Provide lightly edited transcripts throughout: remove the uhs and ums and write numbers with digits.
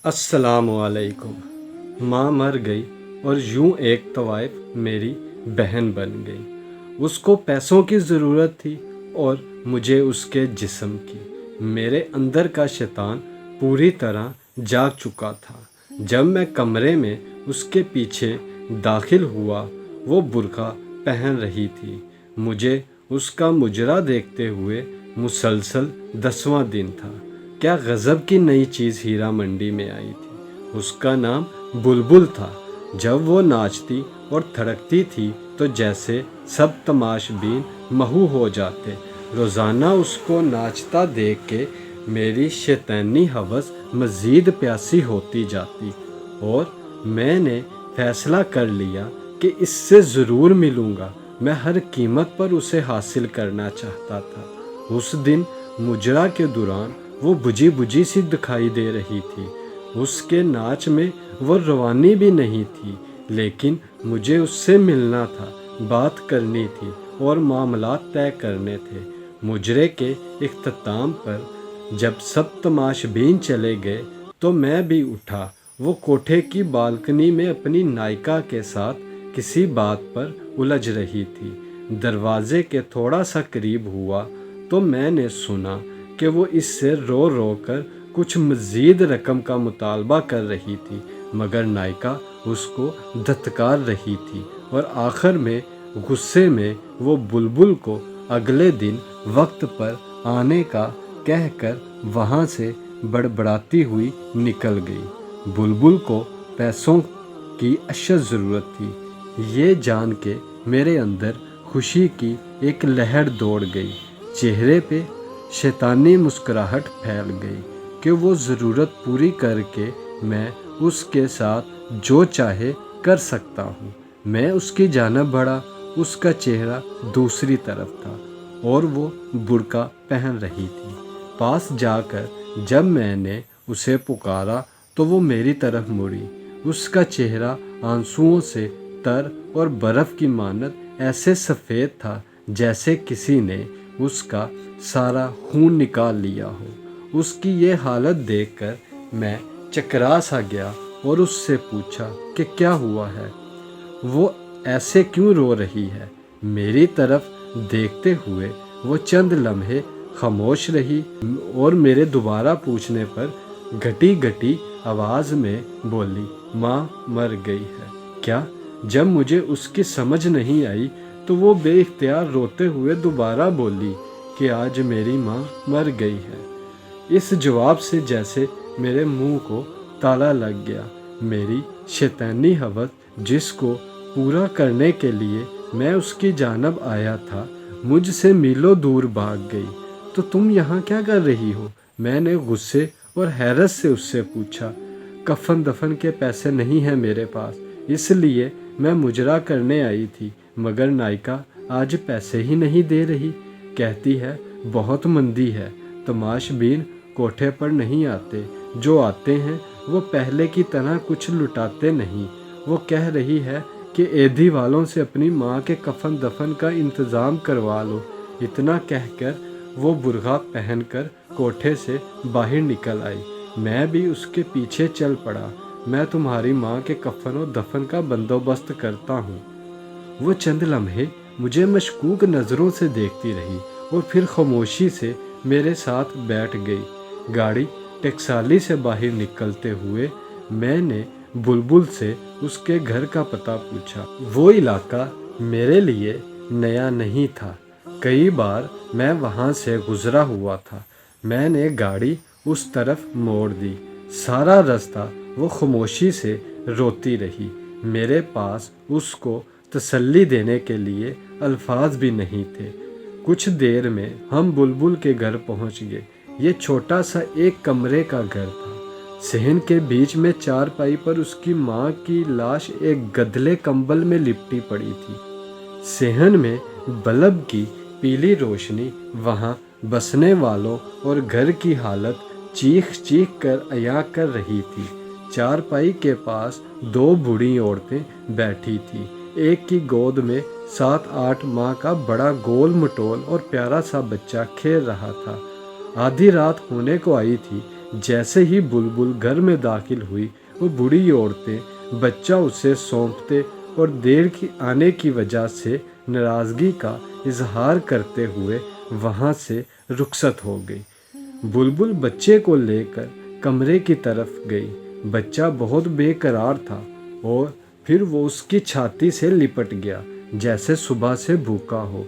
अस्सलाम वालेकुम। माँ मर गई और यूं एक तवाइफ मेरी बहन बन गई। उसको पैसों की ज़रूरत थी और मुझे उसके जिस्म की। मेरे अंदर का शैतान पूरी तरह जाग चुका था। जब मैं कमरे में उसके पीछे दाखिल हुआ, वो बुर्का पहन रही थी। मुझे उसका मुजरा देखते हुए मुसलसल 10वां दिन था। क्या गज़ब की नई चीज़ हीरा मंडी में आई थी। उसका नाम बुलबुल था। जब वो नाचती और थड़कती थी तो जैसे सब तमाशबीन महू हो जाते। रोज़ाना उसको नाचता देख के मेरी शैतानी हवस मज़ीद प्यासी होती जाती और मैंने फ़ैसला कर लिया कि इससे ज़रूर मिलूँगा। मैं हर कीमत पर उसे हासिल करना चाहता था। उस दिन मुजरा के दौरान वो बुझी बुझी सी दिखाई दे रही थी। उसके नाच में वो रवानी भी नहीं थी, लेकिन मुझे उससे मिलना था, बात करनी थी और मामलात तय करने थे। मुजरे के इख्तिताम पर जब सब तमाशबीन चले गए तो मैं भी उठा। वो कोठे की बालकनी में अपनी नायिका के साथ किसी बात पर उलझ रही थी। दरवाजे के थोड़ा सा करीब हुआ तो मैंने सुना कि वो इससे रो रो कर कुछ मज़ीद रकम का मुतालबा कर रही थी, मगर नायिका उसको धत्कार रही थी और आखिर में गुस्से में वो बुलबुल को अगले दिन वक्त पर आने का कहकर वहाँ से बड़बड़ाती हुई निकल गई। बुलबुल को पैसों की अशद ज़रूरत थी। ये जान के मेरे अंदर खुशी की एक लहर दौड़ गई। चेहरे पे शैतानी मुस्कुराहट फैल गई कि वो ज़रूरत पूरी करके मैं उसके साथ जो चाहे कर सकता हूँ। मैं उसकी जानब बढ़ा। उसका चेहरा दूसरी तरफ था और वो बुर्का पहन रही थी। पास जाकर जब मैंने उसे पुकारा तो वो मेरी तरफ मुड़ी। उसका चेहरा आंसुओं से तर और बर्फ़ की मानत ऐसे सफ़ेद था जैसे किसी ने उसका सारा खून निकाल लिया हो। उसकी ये हालत देखकर मैं चकरा सा गया और उससे पूछा कि क्या हुआ है, वो ऐसे क्यों रो रही है। मेरी तरफ देखते हुए वो चंद लम्हे खामोश रही और मेरे दोबारा पूछने पर घटी घटी आवाज़ में बोली, माँ मर गई है क्या। जब मुझे उसकी समझ नहीं आई तो वो बेइख्तियार रोते हुए दोबारा बोली कि आज मेरी माँ मर गई है। इस जवाब से जैसे मेरे मुंह को ताला लग गया। मेरी शैतानी हवस जिसको पूरा करने के लिए मैं उसकी जानब आया था, मुझसे मीलों दूर भाग गई। तो तुम यहाँ क्या कर रही हो, मैंने गुस्से और हैरत से उससे पूछा। कफन दफन के पैसे नहीं हैं मेरे पास, इसलिए मैं मुजरा करने आई थी, मगर नायिका आज पैसे ही नहीं दे रही। कहती है बहुत मंदी है, तमाशबीन कोठे पर नहीं आते, जो आते हैं वो पहले की तरह कुछ लुटाते नहीं। वो कह रही है कि एधी वालों से अपनी माँ के कफन दफन का इंतज़ाम करवा लो। इतना कहकर वो बुर्का पहनकर कोठे से बाहर निकल आई। मैं भी उसके पीछे चल पड़ा। मैं तुम्हारी माँ के कफन और दफन का बंदोबस्त करता हूँ। वो चंद लम्हे मुझे मशकूक नज़रों से देखती रही और फिर खामोशी से मेरे साथ बैठ गई। गाड़ी टकसाली से बाहर निकलते हुए मैंने बुलबुल से उसके घर का पता पूछा। वो इलाका मेरे लिए नया नहीं था, कई बार मैं वहाँ से गुज़रा हुआ था। मैंने गाड़ी उस तरफ मोड़ दी। सारा रास्ता वो खामोशी से रोती रही। मेरे पास उसको तसल्ली देने के लिए अल्फाज भी नहीं थे। कुछ देर में हम बुलबुल के घर पहुंच गए। ये छोटा सा एक कमरे का घर था। सहन के बीच में चारपाई पर उसकी माँ की लाश एक गदले कंबल में लिपटी पड़ी थी। सहन में बल्ब की पीली रोशनी वहाँ बसने वालों और घर की हालत चीख चीख कर अया कर रही थी। चारपाई के पास दो बूढ़ी औरतें बैठी थी। एक की गोद में 7-8 माह का बड़ा गोल मटोल और प्यारा सा बच्चा खेल रहा था। आधी रात होने को आई थी जैसे ही बुलबुल घर में दाखिल हुई, वो बूढ़ी औरतें बच्चा उसे सौंपते और देर की आने की वजह से नाराज़गी का इजहार करते हुए वहाँ से रुखसत हो गई। बुलबुल बच्चे को लेकर कमरे की तरफ गई। बच्चा बहुत बेकरार था और फिर वो उसकी छाती से लिपट गया जैसे सुबह से भूखा हो।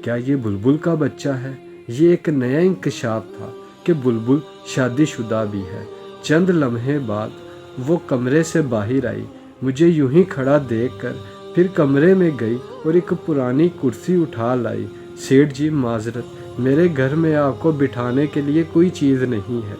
क्या ये बुलबुल का बच्चा है? ये एक नया इंकशाफ था कि बुलबुल शादीशुदा भी है। चंद लम्हे बाद वो कमरे से बाहर आई। मुझे यूं ही खड़ा देखकर फिर कमरे में गई और एक पुरानी कुर्सी उठा लाई। सेठ जी माजरत, मेरे घर में आपको बिठाने के लिए कोई चीज़ नहीं है।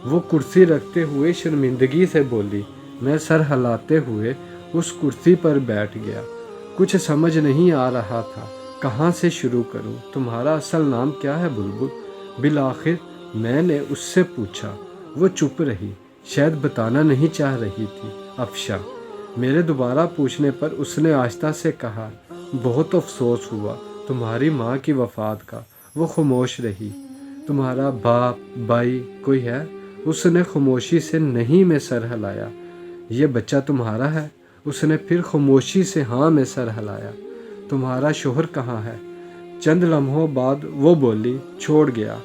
वो कुर्सी रखते हुए शर्मिंदगी से बोली। मैं सर हिलाते हुए उस कुर्सी पर बैठ गया। कुछ समझ नहीं आ रहा था, कहाँ से शुरू करूं? तुम्हारा असल नाम क्या है बुलबुल? बिलाखिर मैंने उससे पूछा। वो चुप रही, शायद बताना नहीं चाह रही थी। अफशा। मेरे दोबारा पूछने पर उसने आहिस्ता से कहा, बहुत अफसोस हुआ तुम्हारी माँ की वफ़ात का। वो खामोश रही। तुम्हारा बाप भाई कोई है? उसने खामोशी से नहीं में सर हिलाया। ये बच्चा तुम्हारा है? उसने फिर खामोशी से हाँ में सर हिलाया। तुम्हारा शोहर कहाँ है? चंद लम्हों बाद वो बोली, छोड़ गया।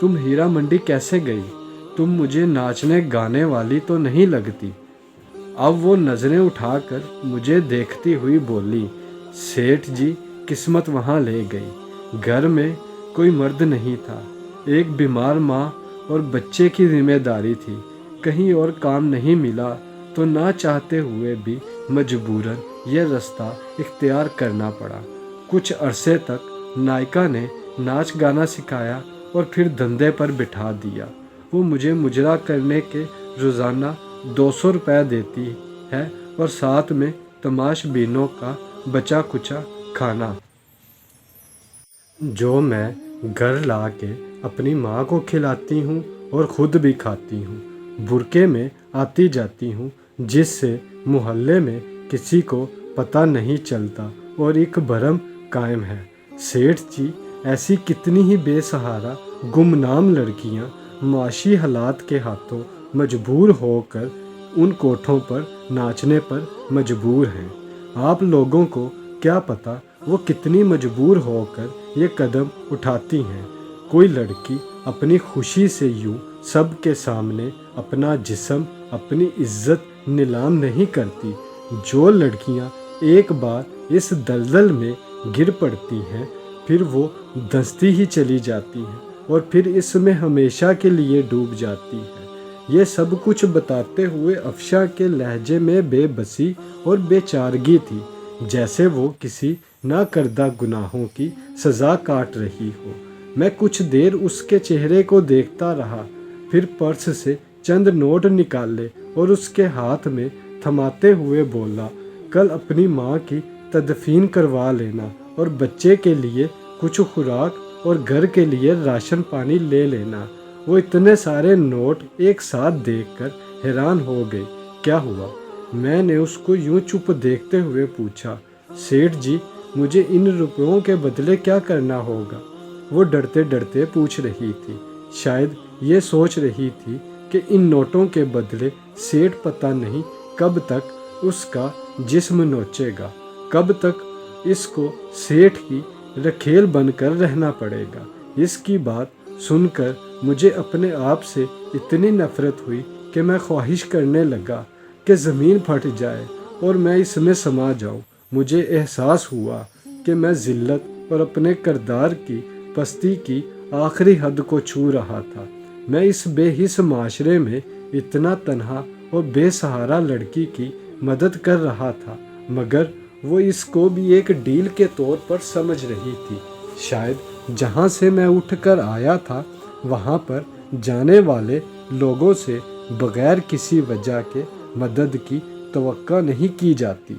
तुम हीरा मंडी कैसे गई? तुम मुझे नाचने गाने वाली तो नहीं लगती। अब वो नज़रें उठाकर मुझे देखती हुई बोली, सेठ जी किस्मत वहाँ ले गई। घर में कोई मर्द नहीं था, एक बीमार माँ और बच्चे की जिम्मेदारी थी। कहीं और काम नहीं मिला तो ना चाहते हुए भी मजबूरन यह रास्ता इख्तियार करना पड़ा। कुछ अरसे तक नायिका ने नाच गाना सिखाया और फिर धंधे पर बिठा दिया। वो मुझे मुजरा करने के रोज़ाना 200 रुपये देती है और साथ में तमाशबीनों का बचा कुचा खाना, जो मैं घर ला के अपनी माँ को खिलाती हूँ और ख़ुद भी खाती हूँ। बुरके में आती जाती हूँ जिससे मोहल्ले में किसी को पता नहीं चलता और एक भरम कायम है। सेठ जी, ऐसी कितनी ही बेसहारा गुमनाम लड़कियाँ माशी हालात के हाथों मजबूर होकर उन कोठों पर नाचने पर मजबूर हैं। आप लोगों को क्या पता वो कितनी मजबूर होकर ये कदम उठाती हैं। कोई लड़की अपनी खुशी से यूं सब के सामने अपना जिस्म, अपनी इज्जत नीलाम नहीं करती। जो लड़कियां एक बार इस दलदल में गिर पड़ती हैं, फिर वो धंसती ही चली जाती हैं और फिर इसमें हमेशा के लिए डूब जाती है। ये सब कुछ बताते हुए अफशा के लहजे में बेबसी और बेचारगी थी, जैसे वो किसी ना करदा गुनाहों की सज़ा काट रही हो। मैं कुछ देर उसके चेहरे को देखता रहा, फिर पर्स से चंद नोट निकाले और उसके हाथ में थमाते हुए बोला, कल अपनी माँ की तदफीन करवा लेना और बच्चे के लिए कुछ खुराक और घर के लिए राशन पानी ले लेना। वो इतने सारे नोट एक साथ देखकर हैरान हो गई। क्या हुआ? मैंने उसको यूं चुप देखते हुए पूछा। सेठ जी, मुझे इन रुपयों के बदले क्या करना होगा? वो डरते डरते पूछ रही थी। शायद ये सोच रही थी कि इन नोटों के बदले सेठ पता नहीं कब तक उसका जिस्म नोचेगा, कब तक इसको सेठ की रखेल बनकर रहना पड़ेगा। इसकी बात सुनकर मुझे अपने आप से इतनी नफरत हुई कि मैं ख्वाहिश करने लगा कि ज़मीन फट जाए और मैं इसमें समा जाऊं। मुझे एहसास हुआ कि मैं ज़िल्लत और अपने किरदार की पस्ती की आखिरी हद को छू रहा था। मैं इस बेहिस माशरे में इतना तन्हा और बेसहारा लड़की की मदद कर रहा था, मगर वो इसको भी एक डील के तौर पर समझ रही थी। शायद जहाँ से मैं उठकर आया था वहाँ पर जाने वाले लोगों से बगैर किसी वजह के मदद की तवक्का नहीं की जाती।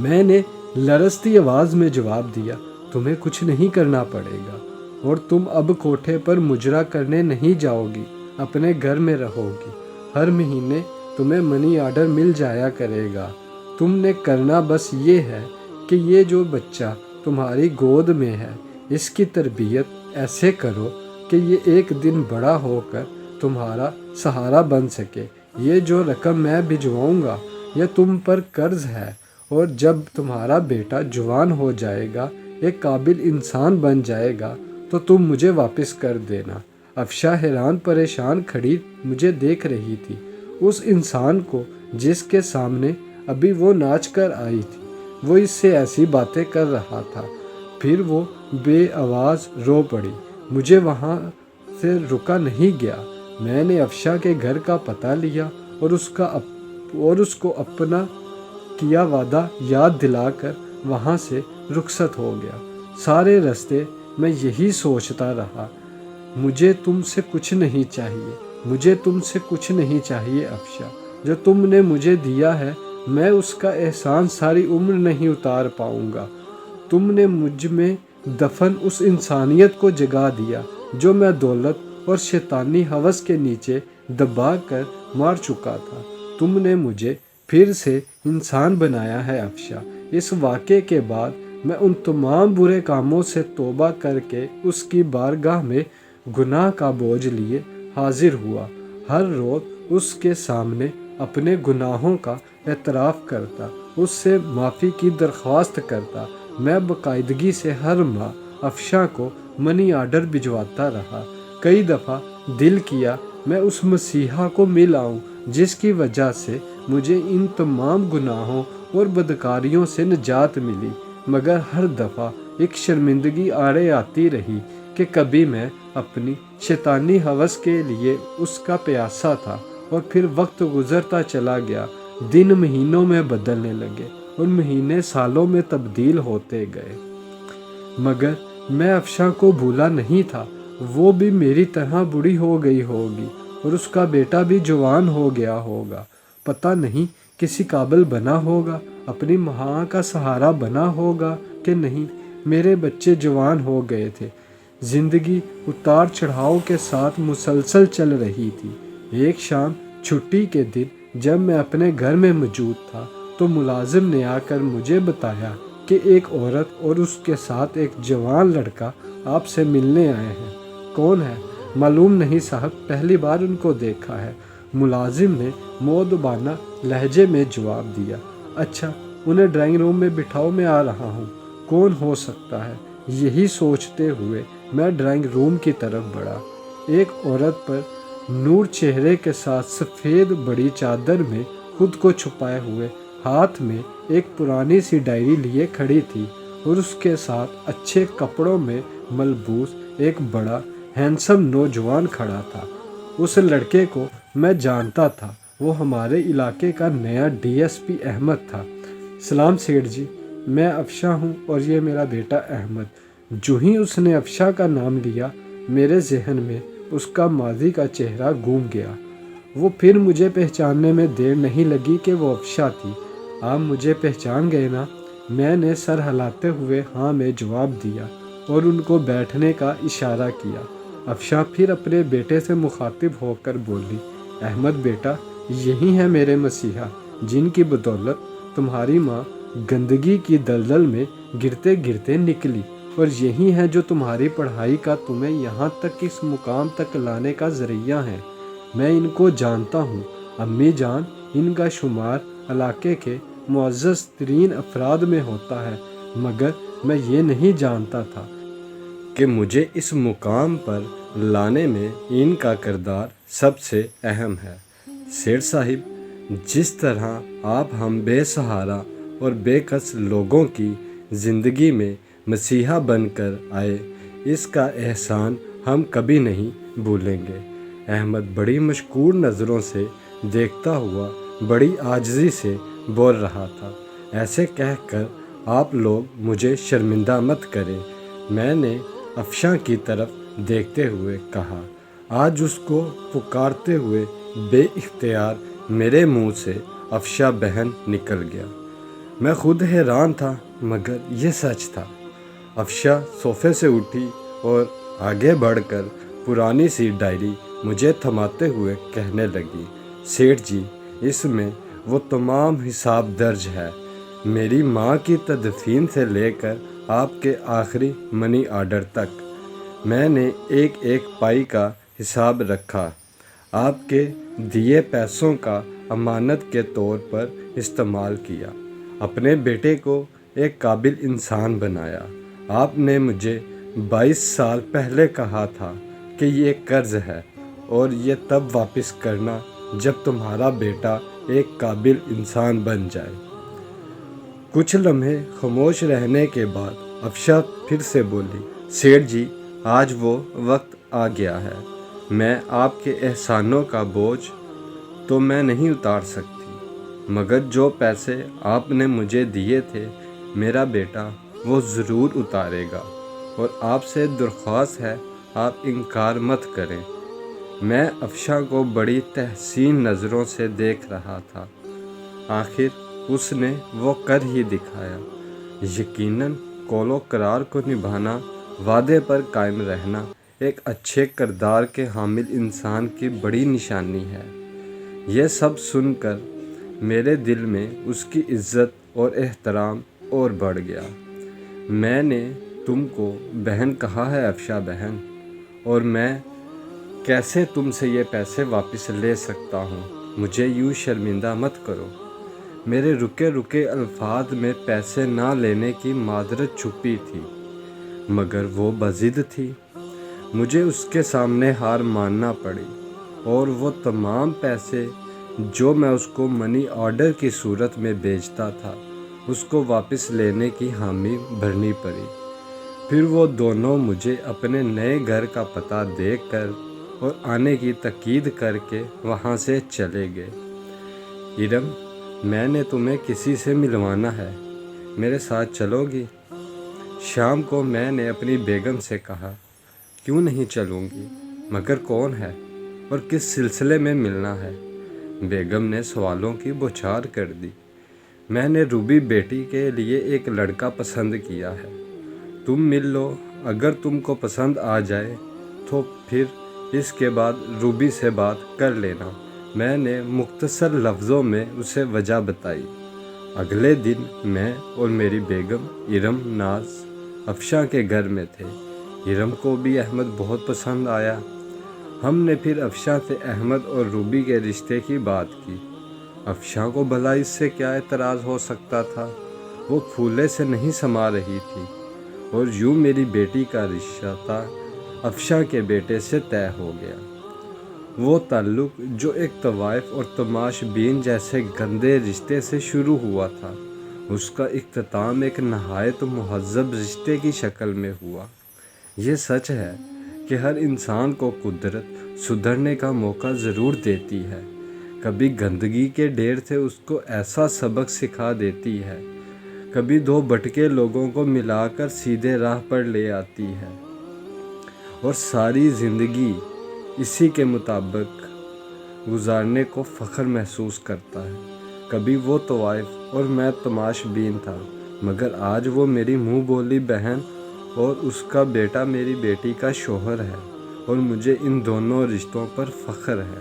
मैंने लरजती आवाज़ में जवाब दिया, तुम्हें कुछ नहीं करना पड़ेगा और तुम अब कोठे पर मुजरा करने नहीं जाओगी, अपने घर में रहोगी। हर महीने तुम्हें मनी ऑर्डर मिल जाया करेगा। तुमने करना बस ये है कि ये जो बच्चा तुम्हारी गोद में है, इसकी तरबियत ऐसे करो कि ये एक दिन बड़ा होकर तुम्हारा सहारा बन सके। ये जो रकम मैं भिजवाऊंगा यह तुम पर कर्ज है, और जब तुम्हारा बेटा जवान हो जाएगा, एक काबिल इंसान बन जाएगा, तो तुम मुझे वापस कर देना। अफशा हैरान परेशान खड़ी मुझे देख रही थी। उस इंसान को जिसके सामने अभी वो नाच कर आई थी, वो इससे ऐसी बातें कर रहा था। फिर वो बेआवाज़ रो पड़ी। मुझे वहाँ से रुका नहीं गया। मैंने अफशा के घर का पता लिया और उसको अपना किया वादा याद दिलाकर वहाँ से रुखसत हो गया। सारे रास्ते मैं यही सोचता रहा, मुझे तुमसे कुछ नहीं चाहिए, मुझे तुमसे कुछ नहीं चाहिए अफशा। जो तुमने मुझे दिया है मैं उसका एहसान सारी उम्र नहीं उतार पाऊँगा। तुमने मुझ में दफन उस इंसानियत को जगा दिया जो मैं दौलत और शैतानी हवस के नीचे दबा कर मार चुका था। तुमने मुझे फिर से इंसान बनाया है अफशा। इस वाक़े के बाद मैं उन तमाम बुरे कामों से तौबा करके उसकी बारगाह में गुनाह का बोझ लिए हाजिर हुआ। हर रोज़ उसके सामने अपने गुनाहों का एतराफ़ करता, उससे माफ़ी की दरख्वास्त करता। मैं बाकायदगी से हर माह अफशा को मनी आर्डर भिजवाता रहा। कई दफ़ा दिल किया मैं उस मसीहा को मिल आऊँ जिसकी वजह से मुझे इन तमाम गुनाहों और बदकारियों से निजात मिली, मगर हर दफ़ा एक शर्मिंदगी आड़े आती रही कि कभी मैं अपनी शैतानी हवस के लिए उसका प्यासा था। और फिर वक्त गुज़रता चला गया, दिन महीनों में बदलने लगे और महीने सालों में तब्दील होते गए, मगर मैं अफशा को भूला नहीं था। वो भी मेरी तरह बूढ़ी हो गई होगी और उसका बेटा भी जवान हो गया होगा। पता नहीं किसी काबिल बना होगा, अपनी माँ का सहारा बना होगा कि नहीं। मेरे बच्चे जवान हो गए थे। ज़िंदगी उतार चढ़ाव के साथ मुसलसल चल रही थी। एक शाम छुट्टी के दिन जब मैं अपने घर में मौजूद था तो मुलाजिम ने आकर मुझे बताया कि एक औरत और उसके साथ एक जवान लड़का आपसे मिलने आए हैं। कौन है? मालूम नहीं साहब, पहली बार उनको देखा है। मुलाजिम ने मोदबाना लहजे में जवाब दिया। अच्छा, उन्हें ड्राइंग रूम में बिठाओ, मैं आ रहा हूँ। कौन हो सकता है? यही सोचते हुए मैं ड्राइंग रूम की तरफ बढ़ा। एक औरत पर नूर चेहरे के साथ सफ़ेद बड़ी चादर में खुद को छुपाए हुए हाथ में एक पुरानी सी डायरी लिए खड़ी थी, और उसके साथ अच्छे कपड़ों में मलबूस एक बड़ा हैंडसम नौजवान खड़ा था। उस लड़के को मैं जानता था, वो हमारे इलाके का नया डीएसपी अहमद था। सलाम सेठ जी, मैं अफशा हूँ और ये मेरा बेटा अहमद। जो ही उसने अफशा का नाम लिया, मेरे जहन में उसका माजी का चेहरा गूम गया। वो फिर मुझे पहचानने में देर नहीं लगी कि वो अफशा थी। आप मुझे पहचान गए ना? मैंने सर हिलाते हुए हाँ में जवाब दिया और उनको बैठने का इशारा किया। अफशा फिर अपने बेटे से मुखातिब होकर बोली, अहमद बेटा, यही है मेरे मसीहा जिनकी बदौलत तुम्हारी माँ गंदगी की दलदल में गिरते गिरते निकली, और यही है जो तुम्हारी पढ़ाई का तुम्हें यहाँ तक इस मुकाम तक लाने का ज़रिया है। मैं इनको जानता हूँ। अम्मी जान, इनका शुमार इलाके के मुअज़्ज़ज़ तरीन अफराद में होता है, मगर मैं ये नहीं जानता था कि मुझे इस मुकाम पर लाने में इनका किरदार सबसे अहम है। सेठ साहिब, जिस तरह आप हम बेसहारा और बेकस लोगों की ज़िंदगी में मसीहा बनकर आए, इसका एहसान हम कभी नहीं भूलेंगे। अहमद बड़ी मशकूर नज़रों से देखता हुआ बड़ी आजिज़ी से बोल रहा था। ऐसे कहकर आप लोग मुझे शर्मिंदा मत करें, मैंने अफशा की तरफ देखते हुए कहा। आज उसको पुकारते हुए बेइख्तियार मेरे मुंह से अफशा बहन निकल गया। मैं खुद हैरान था, मगर यह सच था। अफशा सोफ़े से उठी और आगे बढ़कर पुरानी सी डायरी मुझे थमाते हुए कहने लगी, सेठ जी, इसमें वो तमाम हिसाब दर्ज है। मेरी माँ की तदफीन से लेकर आपके आखिरी मनी आर्डर तक मैंने एक एक पाई का हिसाब रखा। آپ کے دیے پیسوں کا امانت کے طور پر استعمال کیا، اپنے بیٹے کو ایک قابل انسان بنایا۔ آپ نے مجھے 22 سال پہلے کہا تھا کہ یہ قرض ہے اور یہ تب واپس کرنا جب تمہارا بیٹا ایک قابل انسان بن جائے۔ کچھ لمحے خاموش رہنے کے بعد افشا پھر سے بولی، سیٹھ جی، آج وہ وقت آ گیا ہے۔ میں آپ کے احسانوں کا بوجھ تو میں نہیں اتار سکتی، مگر جو پیسے آپ نے مجھے دیے تھے میرا بیٹا وہ ضرور اتارے گا، اور آپ سے درخواست ہے آپ انکار مت کریں۔ میں افشا کو بڑی تحسین نظروں سے دیکھ رہا تھا۔ آخر اس نے وہ کر ہی دکھایا۔ یقیناً قول و قرار کو نبھانا، وعدے پر قائم رہنا ایک اچھے کردار کے حامل انسان کی بڑی نشانی ہے۔ یہ سب سن کر میرے دل میں اس کی عزت اور احترام اور بڑھ گیا۔ میں نے تم کو بہن کہا ہے افشا بہن، اور میں کیسے تم سے یہ پیسے واپس لے سکتا ہوں؟ مجھے یوں شرمندہ مت کرو۔ میرے رکے رکے الفاظ میں پیسے نہ لینے کی معذرت چھپی تھی، مگر وہ بضد تھی۔ مجھے اس کے سامنے ہار ماننا پڑی اور وہ تمام پیسے جو میں اس کو منی آرڈر کی صورت میں بیچتا تھا اس کو واپس لینے کی حامی بھرنی پڑی۔ پھر وہ دونوں مجھے اپنے نئے گھر کا پتہ دے کر اور آنے کی تاکید کر کے وہاں سے چلے گئے۔ ارم، میں نے تمہیں کسی سے ملوانا ہے، میرے ساتھ چلو گی؟ شام کو میں نے اپنی بیگم سے کہا، کیوں نہیں چلوں گی، مگر کون ہے اور کس سلسلے میں ملنا ہے؟ بیگم نے سوالوں کی بوچھار کر دی۔ میں نے روبی بیٹی کے لیے ایک لڑکا پسند کیا ہے، تم مل لو، اگر تم کو پسند آ جائے تو پھر اس کے بعد روبی سے بات کر لینا۔ میں نے مختصر لفظوں میں اسے وجہ بتائی۔ اگلے دن میں اور میری بیگم ارم ناز افشا کے گھر میں تھے۔ ارم کو بھی احمد بہت پسند آیا۔ ہم نے پھر افشا سے احمد اور روبی کے رشتے کی بات کی۔ افشا کو بھلا اس سے کیا اعتراض ہو سکتا تھا؟ وہ پھولے سے نہیں سما رہی تھی، اور یوں میری بیٹی کا رشتہ افشا کے بیٹے سے طے ہو گیا۔ وہ تعلق جو ایک طوائف اور تماش بین جیسے گندے رشتے سے شروع ہوا تھا، اس کا اختتام ایک نہایت مہذب رشتے کی شکل میں ہوا۔ یہ سچ ہے کہ ہر انسان کو قدرت سدھرنے کا موقع ضرور دیتی ہے۔ کبھی گندگی کے ڈھیر سے اس کو ایسا سبق سکھا دیتی ہے، کبھی دو بھٹکے لوگوں کو ملا کر سیدھے راہ پر لے آتی ہے، اور ساری زندگی اسی کے مطابق گزارنے کو فخر محسوس کرتا ہے۔ کبھی وہ طوائف اور میں تماش بین تھا، مگر آج وہ میری منہ بولی بہن اور اس کا بیٹا میری بیٹی کا شوہر ہے، اور مجھے ان دونوں رشتوں پر فخر ہے۔